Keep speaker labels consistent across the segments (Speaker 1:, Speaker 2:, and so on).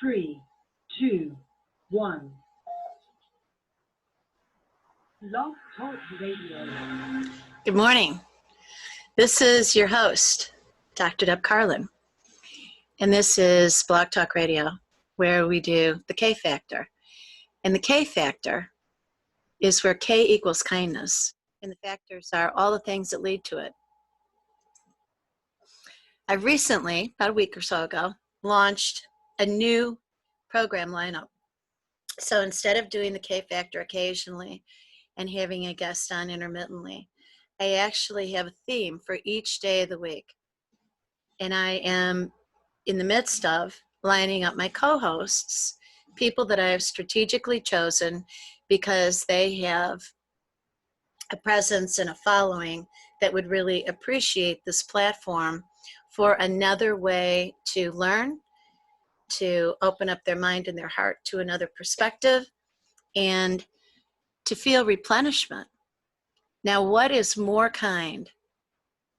Speaker 1: 3, 2, 1. Blog Talk Radio.
Speaker 2: Good morning. This is your host, Dr. Deb Carlin, and this is Blog Talk Radio, where we do the K Factor. And the K Factor is where K equals kindness, and the factors are all the things that lead to it. I recently, about a week or so ago, launched a new program lineup. So instead of doing the K Factor occasionally and having a guest on intermittently, I actually have a theme for each day of the week. And I am in the midst of lining up my co-hosts, people that I have strategically chosen because they have a presence and a following that would really appreciate this platform for another way to learn, to open up their mind and their heart to another perspective, and to feel replenishment. Now, what is more kind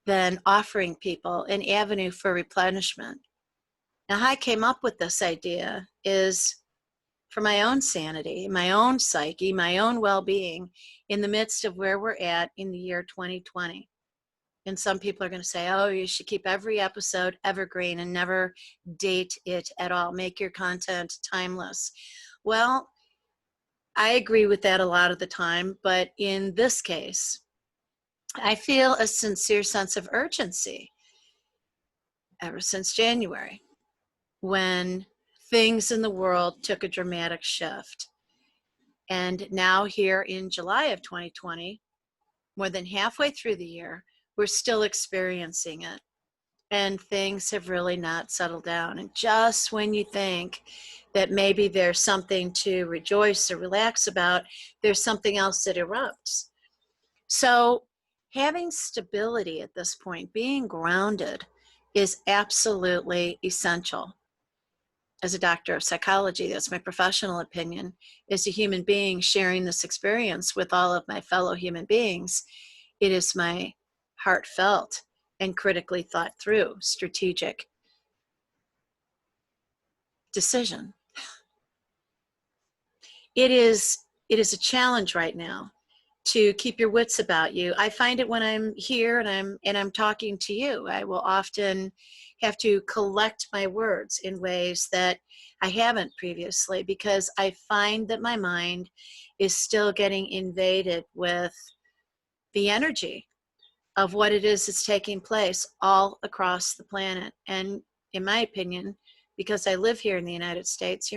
Speaker 2: than offering people an avenue for replenishment? Now, how I came up with this idea is for my own sanity, my own psyche, my own well-being in the midst of where we're at in the year 2020. And some people are going to say, oh, you should keep every episode evergreen and never date it at all. Make your content timeless. Well, I agree with that a lot of the time, but in this case, I feel a sincere sense of urgency ever since January, when things in the world took a dramatic shift. And now here in July of 2020, more than halfway through the year, we're still experiencing it. And things have really not settled down. And just when you think that maybe there's something to rejoice or relax about, there's something else that erupts. So having stability at this point, being grounded, is absolutely essential. As a doctor of psychology, that's my professional opinion. As a human being sharing this experience with all of my fellow human beings, it is my heartfelt and critically thought through strategic decision. It is a challenge right now to keep your wits about you. I find it when I'm here and I'm talking to you. I will often have to collect my words in ways that I haven't previously, because I find that my mind is still getting invaded with the energy of what it is that's taking place all across the planet. And in my opinion, because I live here in the United States,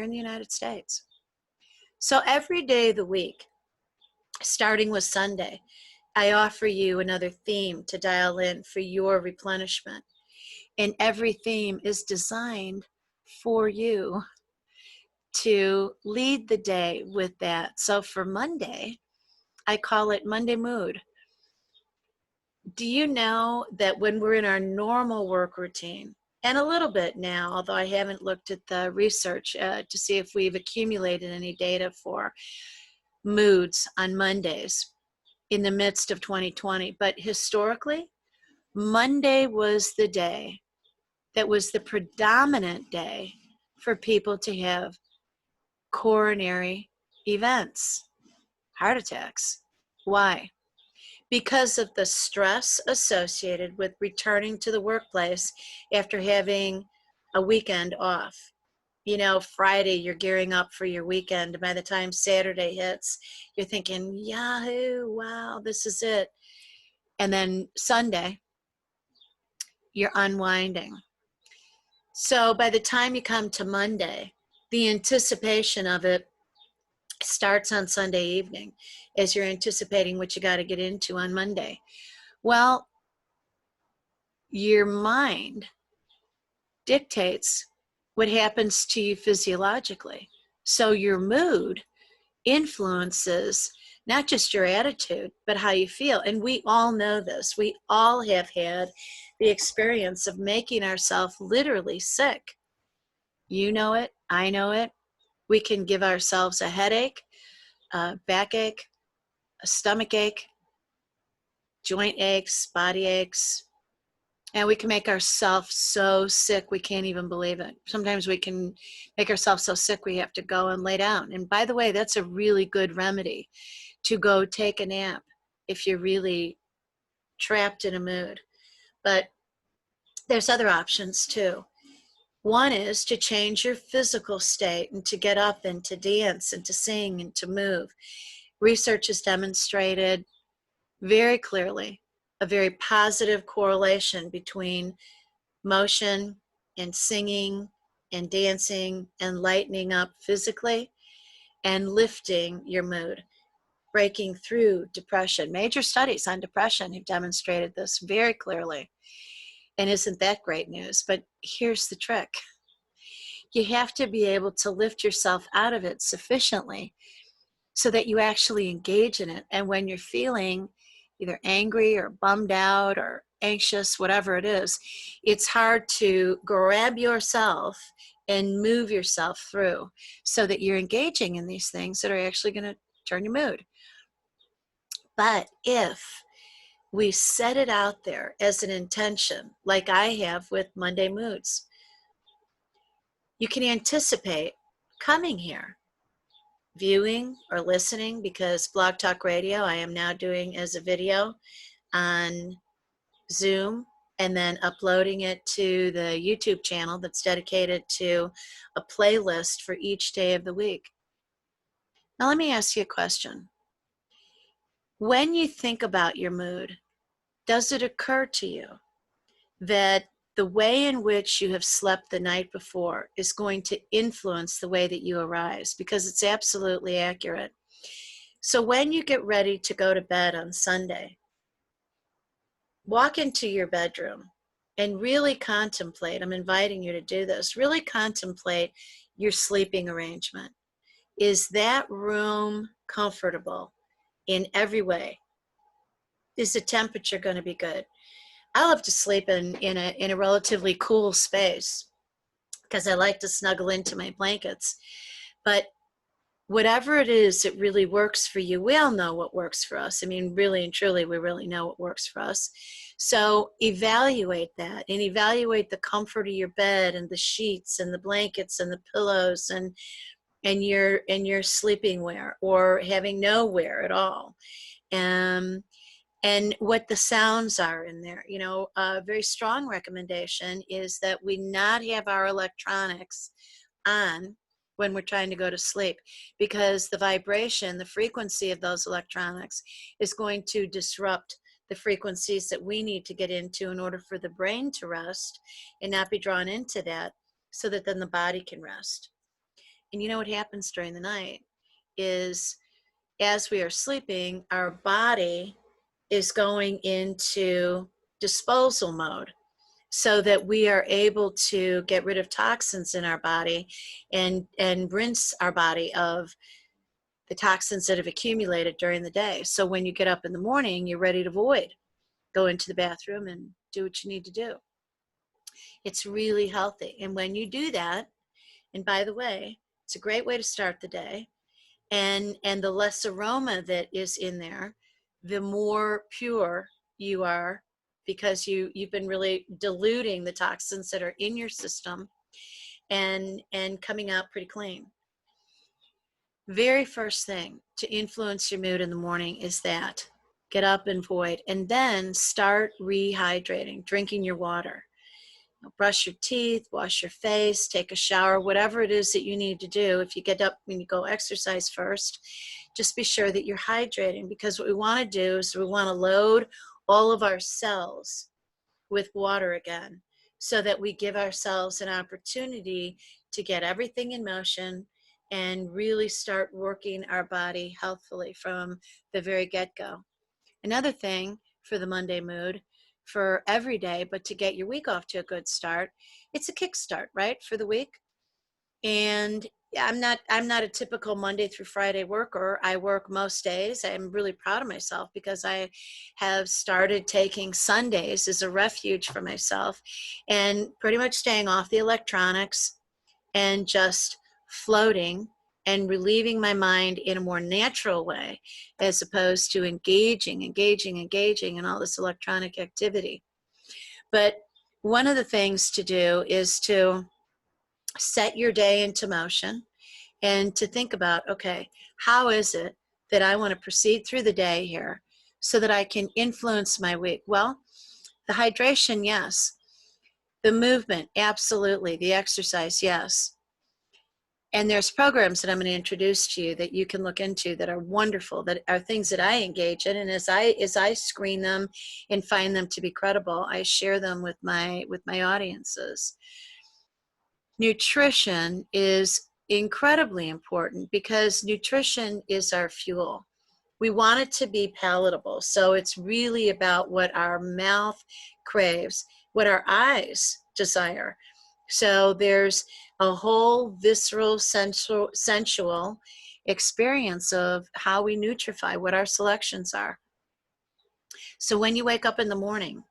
Speaker 2: So every day of the week, starting with Sunday, I offer you another theme to dial in for your replenishment. And every theme is designed for you to lead the day with that. So for Monday, I call it Monday Mood. Do you know that when we're in our normal work routine, and a little bit now, although I haven't looked at the research to see if we've accumulated any data for moods on Mondays in the midst of 2020, but historically, Monday was the day that was the predominant day for people to have coronary events, heart attacks. Why? Because of the stress associated with returning to the workplace after having a weekend off. You know, Friday, you're gearing up for your weekend. By the time Saturday hits, you're thinking, yahoo, wow, this is it. And then Sunday, you're unwinding. So by the time you come to Monday, the anticipation of it starts on Sunday evening as you're anticipating what you got to get into on Monday. Well, your mind dictates what happens to you physiologically. So your mood influences not just your attitude, but how you feel. And we all know this. We all have had the experience of making ourselves literally sick. You know it. I know it. We can give ourselves a headache, a backache, a stomach ache, joint aches, body aches, And we can make ourselves so sick we can't even believe it. Sometimes we can make ourselves so sick we have to go and lay down. And by the way, that's a really good remedy, to go take a nap if you're really trapped in a mood. But there's other options too. One is to change your physical state and to get up and to dance and to sing and to move. Research has demonstrated very clearly a very positive correlation between motion and singing and dancing and lightening up physically and lifting your mood, breaking through depression. Major studies on depression have demonstrated this very clearly. And isn't that great news? But here's the trick. You have to be able to lift yourself out of it sufficiently so that you actually engage in it. And when you're feeling either angry or bummed out or anxious, whatever it is, it's hard to grab yourself and move yourself through so that you're engaging in these things that are actually going to turn your mood. But if we set it out there as an intention, like I have with Monday Moods, you can anticipate coming here, viewing or listening, because Blog Talk Radio I am now doing as a video on Zoom and then uploading it to the YouTube channel that's dedicated to a playlist for each day of the week. Now let me ask you a question. When you think about your mood, does it occur to you that the way in which you have slept the night before is going to influence the way that you arise? Because it's absolutely accurate. So when you get ready to go to bed on Sunday, walk into your bedroom and really contemplate. I'm inviting you to do this. Really contemplate your sleeping arrangement. Is that room comfortable in every way? Is the temperature going to be good? I love to sleep in a relatively cool space because I like to snuggle into my blankets. But whatever it is that really works for you, we all know what works for us. I mean, really and truly, we really know what works for us. So evaluate that and evaluate the comfort of your bed and the sheets and the blankets and the pillows and your sleeping wear or having no wear at all. And what the sounds are in there. You know, a very strong recommendation is that we not have our electronics on when we're trying to go to sleep, because the vibration, the frequency of those electronics is going to disrupt the frequencies that we need to get into in order for the brain to rest and not be drawn into that, so that then the body can rest. And you know what happens during the night is, as we are sleeping, our body is going into disposal mode so that we are able to get rid of toxins in our body and rinse our body of the toxins that have accumulated during the day. So when you get up in the morning, you're ready to void. Go into the bathroom and do what you need to do. It's really healthy. And when you do that, and by the way, it's a great way to start the day. And the less aroma that is in there, the more pure you are, because you've been really diluting the toxins that are in your system and coming out pretty clean. Very first thing to influence your mood in the morning is that. Get up and void, and then start rehydrating, drinking your water. Brush your teeth, wash your face, take a shower, whatever it is that you need to do. If you get up and you go exercise first, just be sure that you're hydrating, because what we want to do is we want to load all of our cells with water again, so that we give ourselves an opportunity to get everything in motion and really start working our body healthfully from the very get-go. Another thing for the Monday mood, for every day, but to get your week off to a good start, it's a kickstart, right, for the week. And I'm not a typical Monday through Friday worker. I work most days. I'm really proud of myself because I have started taking Sundays as a refuge for myself and pretty much staying off the electronics and just floating and relieving my mind in a more natural way, as opposed to engaging in all this electronic activity. But one of the things to do is to set your day into motion and to think about, okay, how is it that I want to proceed through the day here so that I can influence my week? Well, the hydration, yes. The movement, absolutely. The exercise, yes. And there's programs that I'm going to introduce to you that you can look into that are wonderful, that are things that I engage in. And as I screen them and find them to be credible, I share them with my audiences. Nutrition is incredibly important because nutrition is our fuel. We want it to be palatable. So it's really about what our mouth craves, what our eyes desire. So there's a whole visceral, sensual experience of how we nutrify, what our selections are. So when you wake up in the morning,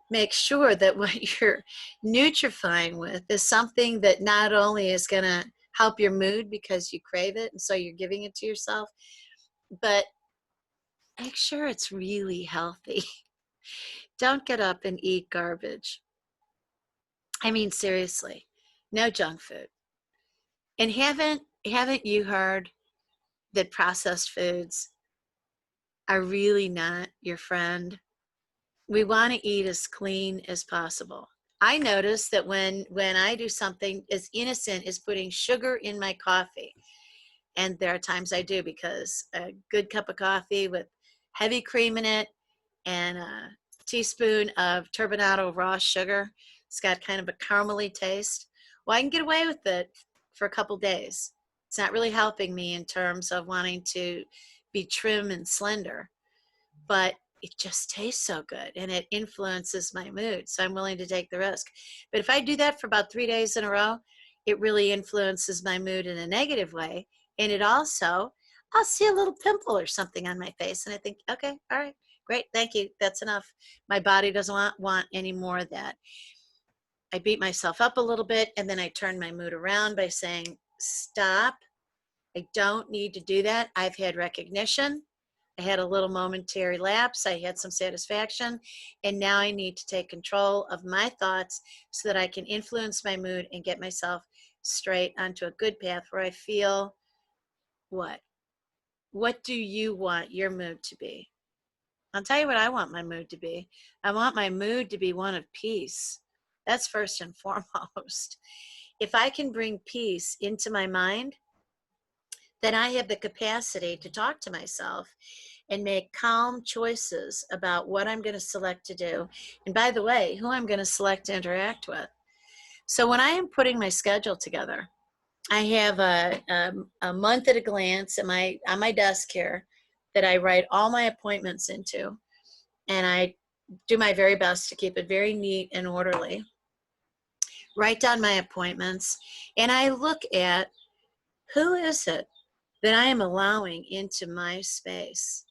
Speaker 2: make sure that what you're nutrifying with is something that not only is going to help your mood because you crave it and so you're giving it to yourself, but make sure it's really healthy. Don't get up and eat garbage. I mean, seriously, no junk food. And haven't you heard that processed foods are really not your friend? We want to eat as clean as possible. I notice that when I do something as innocent as putting sugar in my coffee, and there are times I do because a good cup of coffee with heavy cream in it and a teaspoon of turbinado raw sugar, it's got kind of a caramely taste. Well, I can get away with it for a couple days. It's not really helping me in terms of wanting to be trim and slender, but it just tastes so good and it influences my mood. So I'm willing to take the risk. But if I do that for about 3 days in a row, it really influences my mood in a negative way. And it also, I'll see a little pimple or something on my face. And I think, okay, all right, great, thank you. That's enough. My body doesn't want any more of that. I beat myself up a little bit and then I turn my mood around by saying, stop. I don't need to do that. I've had recognition. I had a little momentary lapse. I had some satisfaction. And now I need to take control of my thoughts so that I can influence my mood and get myself straight onto a good path where I feel what? What do you want your mood to be? I'll tell you what I want my mood to be. I want my mood to be one of peace. That's first and foremost. If I can bring peace into my mind, then I have the capacity to talk to myself and make calm choices about what I'm going to select to do. And by the way, who I'm going to select to interact with. So when I am putting my schedule together, I have a month at a glance on my desk here that I write all my appointments into. And I do my very best to keep it very neat and orderly. Write down my appointments. And I look at who is it that I am allowing into my space.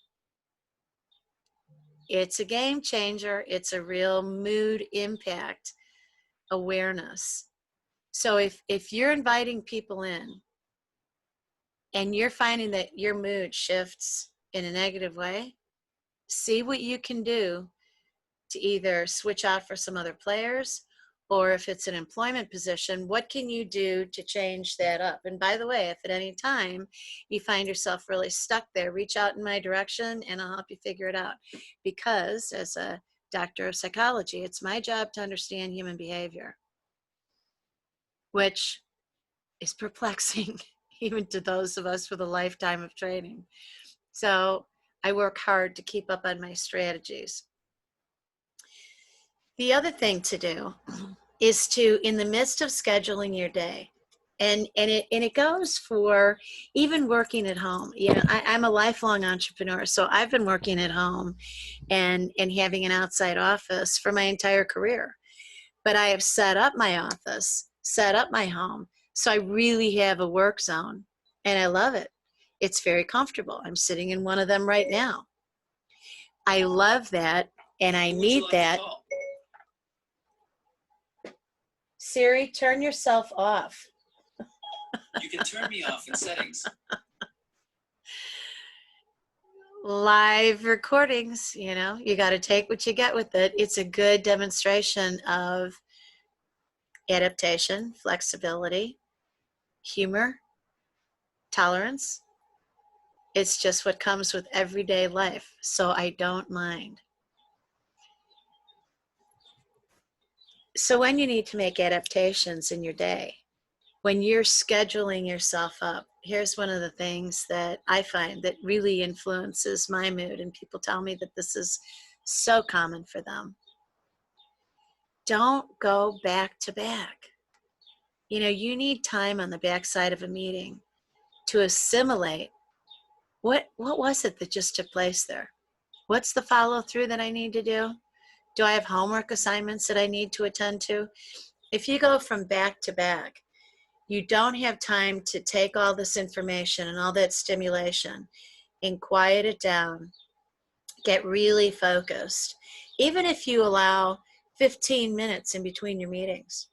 Speaker 2: It's a game changer. It's a real mood impact awareness. So if you're inviting people in and you're finding that your mood shifts in a negative way, see what you can do to either switch out for some other players, or if it's an employment position, what can you do to change that up? And by the way, if at any time you find yourself really stuck there, reach out in my direction and I'll help you figure it out. Because as a doctor of psychology, it's my job to understand human behavior, which is perplexing even to those of us with a lifetime of training. So I work hard to keep up on my strategies. The other thing to do is to, in the midst of scheduling your day, and it goes for even working at home. You know, I'm a lifelong entrepreneur, so I've been working at home and having an outside office for my entire career. But I have set up my office, set up my home, so I really have a work zone, and I love it. It's very comfortable. I'm sitting in one of them right now. I love that, and I need that. Siri, turn yourself off.
Speaker 3: You can turn me off in settings.
Speaker 2: live recordings, you know, you got to take what you get with it. It's a good demonstration of adaptation, flexibility, humor, tolerance. It's just what comes with everyday life, so I don't mind. So when you need to make adaptations in your day, when you're scheduling yourself up, here's one of the things that I find that really influences my mood, and people tell me that this is so common for them. Don't go back to back. You know, you need time on the backside of a meeting to assimilate what was it that just took place there? What's the follow through that I need to do? Do I have homework assignments that I need to attend to? If you go from back to back, you don't have time to take all this information and all that stimulation and quiet it down, get really focused, even if you allow 15 minutes in between your meetings.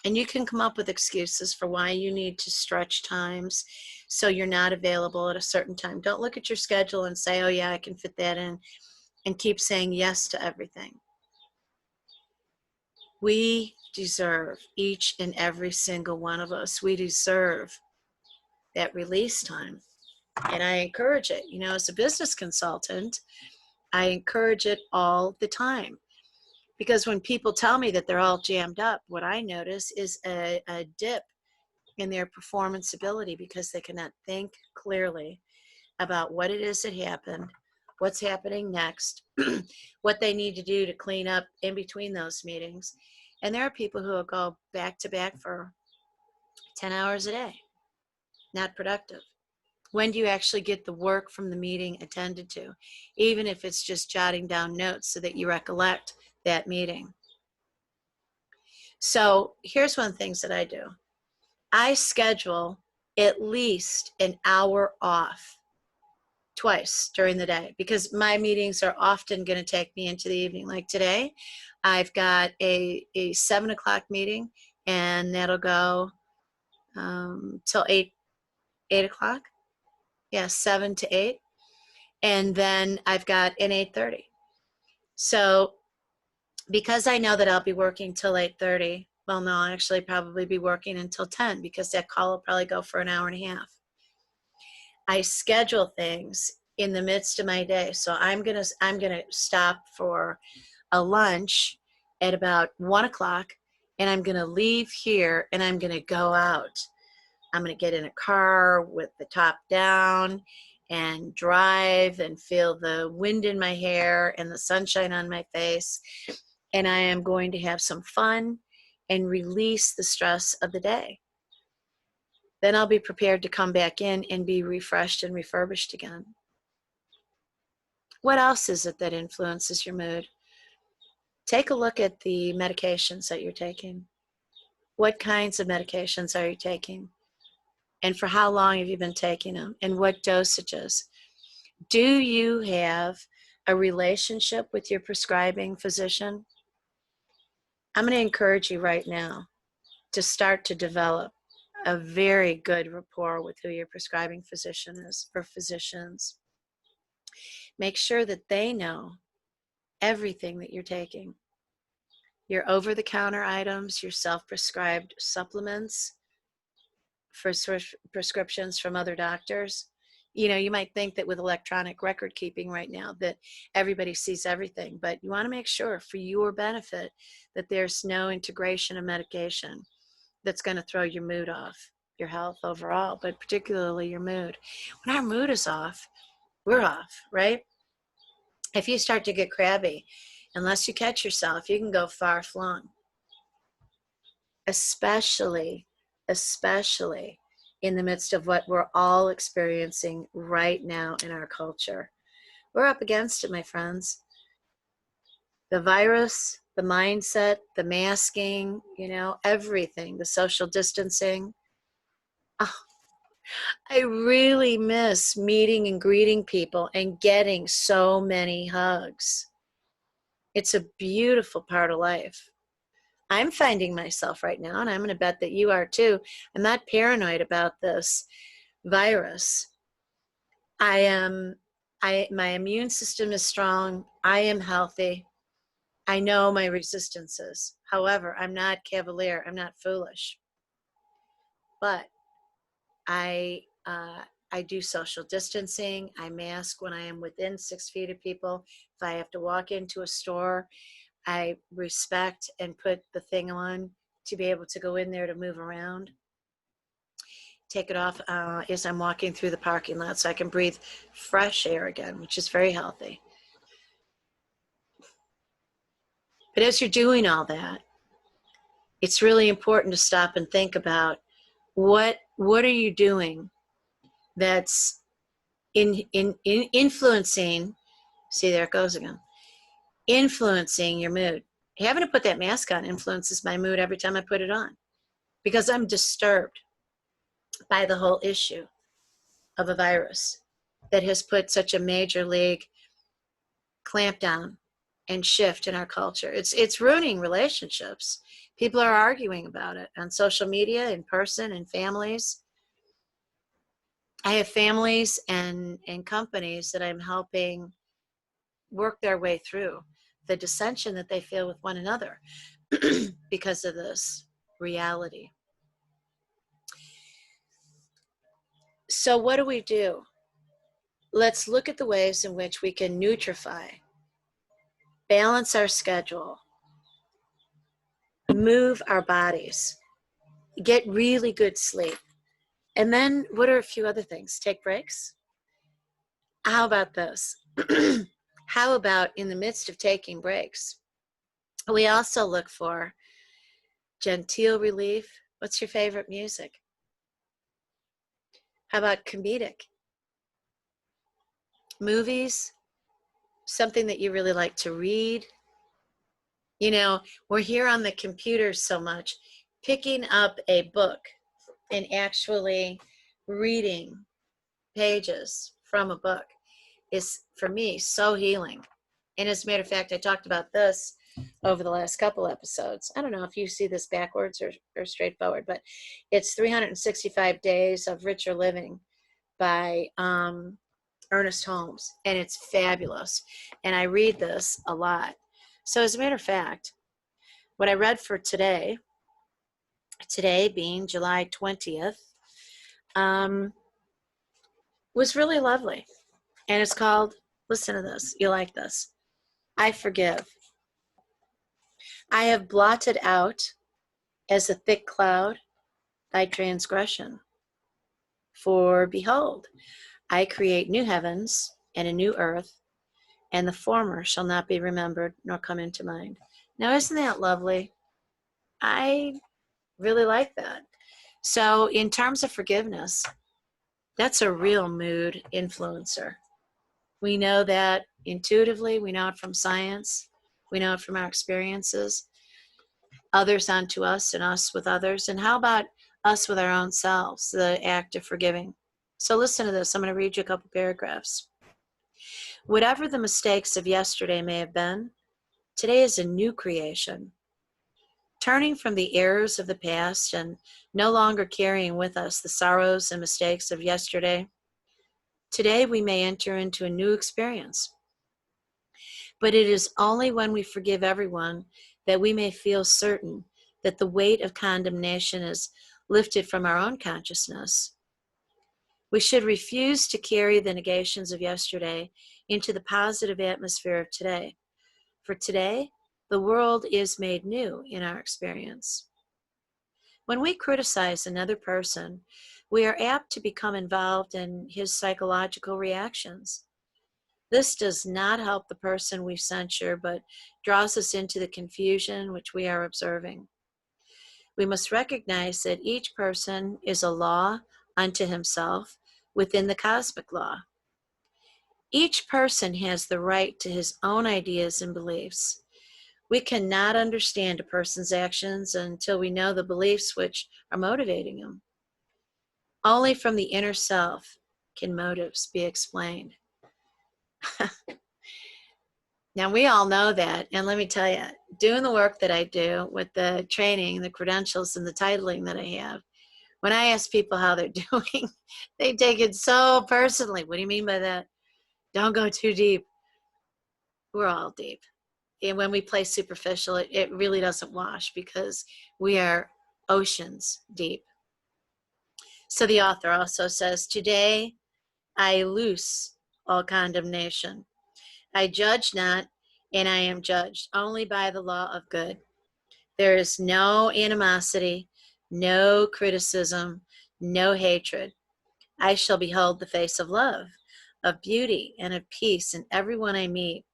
Speaker 2: And you can come up with excuses for why you need to stretch times so you're not available at a certain time. Don't look at your schedule and say, oh yeah, I can fit that in, and keep saying yes to everything. We deserve, each and every single one of us, we deserve that release time. And I encourage it. You know, as a business consultant, I encourage it all the time. Because when people tell me that they're all jammed up, what I notice is a dip in their performance ability because they cannot think clearly about what it is that happened, what's happening next, what they need to do to clean up in between those meetings. And there are people who will go back to back for 10 hours a day, not productive. When do you actually get the work from the meeting attended to, even if it's just jotting down notes so that you recollect that meeting? So here's one of the things that I do. I schedule at least an hour off twice during the day because my meetings are often going to take me into the evening. Like today, I've got a 7 o'clock meeting, and that'll go till 8 o'clock. Yeah, 7 to 8. And then I've got an 8:30. So because I know that I'll be working till 8:30, well, no, I'll actually probably be working until 10 because that call will probably go for an hour and a half. I schedule things in the midst of my day. So I'm gonna stop for a lunch at about 1 o'clock, and I'm gonna leave here and I'm gonna go out. I'm gonna get in a car with the top down and drive and feel the wind in my hair and the sunshine on my face. And I am going to have some fun and release the stress of the day. Then I'll be prepared to come back in and be refreshed and refurbished again. What else is it that influences your mood? Take a look at the medications that you're taking. What kinds of medications are you taking? And for how long have you been taking them? And what dosages? Do you have a relationship with your prescribing physician? I'm going to encourage you right now to start to develop a very good rapport with who your prescribing physician is, or physicians. Make sure that they know everything that you're taking. Your over-the-counter items, your self-prescribed supplements for prescriptions from other doctors. You know, you might think that with electronic record keeping right now that everybody sees everything, but you want to make sure for your benefit that there's no integration of medication that's going to throw your mood off, your health overall, but particularly your mood. When our mood is off, we're off, right? If you start to get crabby, unless you catch yourself, you can go far flung. Especially in the midst of what we're all experiencing right now in our culture. We're up against it, my friends. The virus, the mindset, the masking, you know, everything, the social distancing. Oh, I really miss meeting and greeting people and getting so many hugs. It's a beautiful part of life. I'm finding myself right now, and I'm going to bet that you are too. I'm not paranoid about this virus. I am my immune system is strong. I am healthy. I know my resistances. However, I'm not cavalier. I'm not foolish. But I do social distancing. I mask when I am within 6 feet of people. If I have to walk into a store, I respect and put the thing on to be able to go in there to move around. Take it off as I'm walking through the parking lot so I can breathe fresh air again, which is very healthy. But as you're doing all that, it's really important to stop and think about what are you doing that's in influencing, see, there it goes again, influencing your mood. Having to put that mask on influences my mood every time I put it on because I'm disturbed by the whole issue of a virus that has put such a major league clampdown and shift in our culture. It's ruining relationships. People are arguing about it on social media, in person, in families. I have families and companies that I'm helping work their way through the dissension that they feel with one another because of this reality. So what do? Let's look at the ways in which we can nutrify, balance our schedule, move our bodies, get really good sleep. And then what are a few other things? Take breaks. How about this? How about in the midst of taking breaks, we also look for genteel relief. What's your favorite music? How about comedic? Movies? Something that you really like to read? You know, we're here on the computers so much. Picking up a book and actually reading pages from a book is, for me, so healing. And as a matter of fact, I talked about this over the last couple episodes. I don't know if you see this backwards or straightforward, but it's 365 Days of Richer Living by Ernest Holmes, and it's fabulous. And I read this a lot. So as a matter of fact, what I read for today being July 20th, was really lovely. And it's called, listen to this, you like this, I Forgive. I have blotted out as a thick cloud thy transgression. For behold, I create new heavens and a new earth, and the former shall not be remembered nor come into mind. Now, isn't that lovely? I really like that. So in terms of forgiveness, that's a real mood influencer. We know that intuitively, we know it from science, we know it from our experiences, others onto us and us with others. And how about us with our own selves, the act of forgiving? So listen to this. I'm going to read you a couple paragraphs. Whatever the mistakes of yesterday may have been, today is a new creation. Turning from the errors of the past and no longer carrying with us the sorrows and mistakes of yesterday, today we may enter into a new experience. But it is only when we forgive everyone that we may feel certain that the weight of condemnation is lifted from our own consciousness. We should refuse to carry the negations of yesterday into the positive atmosphere of today. For today, the world is made new in our experience. When we criticize another person, we are apt to become involved in his psychological reactions. This does not help the person we censure, but draws us into the confusion which we are observing. We must recognize that each person is a law unto himself within the cosmic law. Each person has the right to his own ideas and beliefs. We cannot understand a person's actions until we know the beliefs which are motivating them. Only from the inner self can motives be explained. Now, we all know that, and let me tell you, doing the work that I do with the training, the credentials, and the titling that I have, when I ask people how they're doing, they take it so personally. What do you mean by that? Don't go too deep. We're all deep. And when we play superficial, it really doesn't wash because we are oceans deep. So the author also says, today I loose all condemnation. I judge not, and I am judged only by the law of good. There is no animosity, no criticism, no hatred. I shall behold the face of love, of beauty, and of peace in everyone I meet.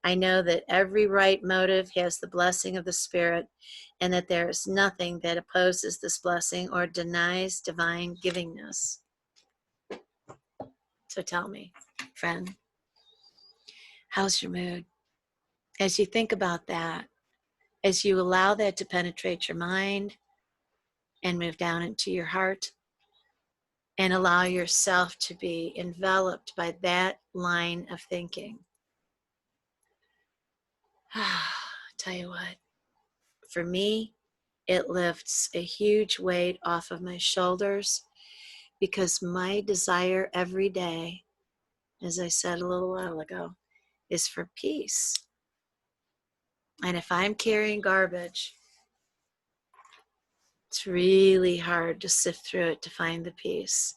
Speaker 2: I know that every right motive has the blessing of the Spirit, and that there is nothing that opposes this blessing or denies divine givingness. So tell me, friend, how's your mood? As you think about that, as you allow that to penetrate your mind and move down into your heart, and allow yourself to be enveloped by that line of thinking. Tell you what, for me, it lifts a huge weight off of my shoulders, because my desire every day, as I said a little while ago, is for peace. And if I'm carrying garbage, it's really hard to sift through it to find the peace.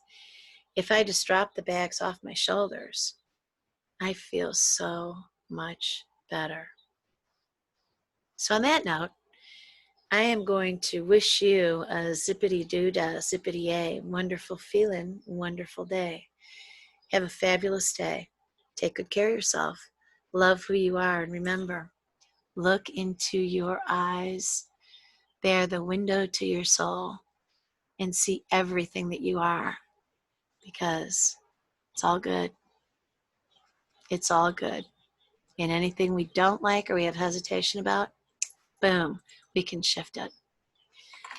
Speaker 2: If I just drop the bags off my shoulders, I feel so much better. So on that note, I am going to wish you a zippity-doo-dah, zippity-yay, wonderful feeling, wonderful day. Have a fabulous day. Take good care of yourself. Love who you are. And remember, look into your eyes. They are the window to your soul. And see everything that you are. Because it's all good. It's all good. And anything we don't like or we have hesitation about, boom, we can shift it.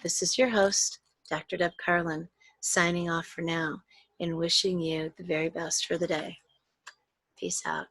Speaker 2: This is your host, Dr. Deb Carlin, signing off for now and wishing you the very best for the day. Peace out.